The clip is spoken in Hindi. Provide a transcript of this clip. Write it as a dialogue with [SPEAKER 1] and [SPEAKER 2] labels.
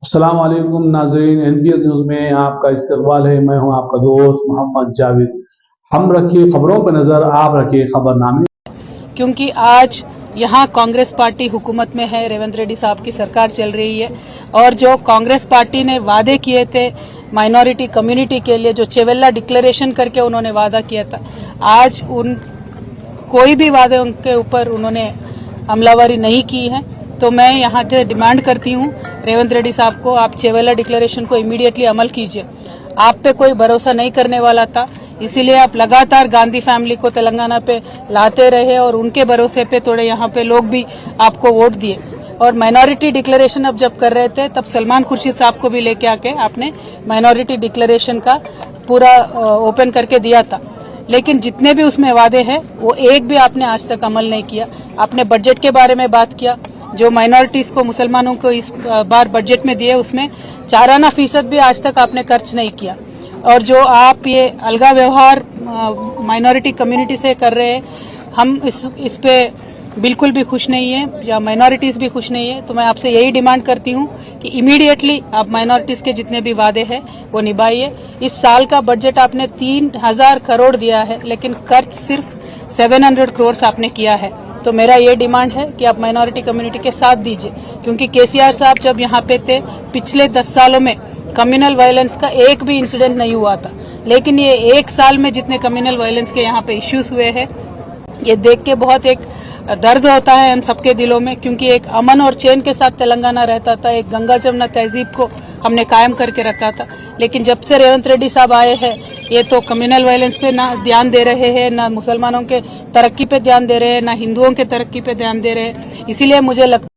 [SPEAKER 1] अस्सलाम वालेकुम नाज़रीन, NPS न्यूज़ में आपका इस्तकबाल है। मैं हूं आपका दोस्त मोहम्मद जावेद। हम रखिए खबरों पर नजर, आप रखिए खबरनामे।
[SPEAKER 2] क्योंकि आज यहाँ कांग्रेस पार्टी हुकूमत में है, रेवंत रेड्डी साहब की सरकार चल रही है और जो कांग्रेस पार्टी ने वादे किए थे माइनॉरिटी कम्युनिटी के लिए, जो चेवेल्ला डिक्लेरेशन करके उन्होंने वादा किया था, आज उन कोई भी वादे उनके ऊपर उन्होंने अमलावरी नहीं की है। तो मैं यहाँ से डिमांड करती हूँ रेवंत रेड्डी साहब को, आप चेवेल्ला डिक्लेरेशन को इमीडिएटली अमल कीजिए। आप पे कोई भरोसा नहीं करने वाला था, इसीलिए आप लगातार गांधी फैमिली को तेलंगाना पे लाते रहे और उनके भरोसे पे थोड़े यहाँ पे लोग भी आपको वोट दिए। और माइनॉरिटी डिक्लेरेशन अब जब कर रहे थे तब सलमान खुर्शीद साहब को भी लेके आके आपने माइनॉरिटी डिक्लेरेशन का पूरा ओपन करके दिया था, लेकिन जितने भी उसमें वादे हैं वो एक भी आपने आज तक अमल नहीं किया। आपने बजट के बारे में बात किया, जो माइनॉरिटीज को, मुसलमानों को इस बार बजट में दिए उसमें 4% भी आज तक आपने खर्च नहीं किया। और जो आप ये अलगा व्यवहार माइनॉरिटी कम्युनिटी से कर रहे हैं, हम इस पे बिल्कुल भी खुश नहीं है, या माइनॉरिटीज भी खुश नहीं है। तो मैं आपसे यही डिमांड करती हूँ कि इमीडिएटली आप माइनॉरिटीज के जितने भी वादे हैं वो निभाइए। इस साल का बजट आपने 3000 करोड़ दिया है, लेकिन खर्च सिर्फ 700 करोड़ आपने किया है। तो मेरा ये डिमांड है कि आप माइनॉरिटी कम्युनिटी के साथ दीजिए, क्योंकि केसीआर साहब जब यहाँ पे थे पिछले 10 सालों में कम्युनल वायलेंस का एक भी इंसिडेंट नहीं हुआ था, लेकिन ये एक साल में जितने कम्युनल वायलेंस के यहाँ पे इश्यूज हुए हैं, ये देख के बहुत एक दर्द होता है हम सबके दिलों में। क्योंकि एक अमन और चैन के साथ तेलंगाना रहता था, एक गंगा जमुना तहजीब को हमने कायम करके रखा था। लेकिन जब से रेवंत रेड्डी साहब आए हैं, ये तो कम्युनल वायलेंस पे ना ध्यान दे रहे हैं, ना मुसलमानों के तरक्की पे ध्यान दे रहे हैं, ना हिंदुओं के तरक्की पे ध्यान दे रहे हैं। इसीलिए मुझे लगता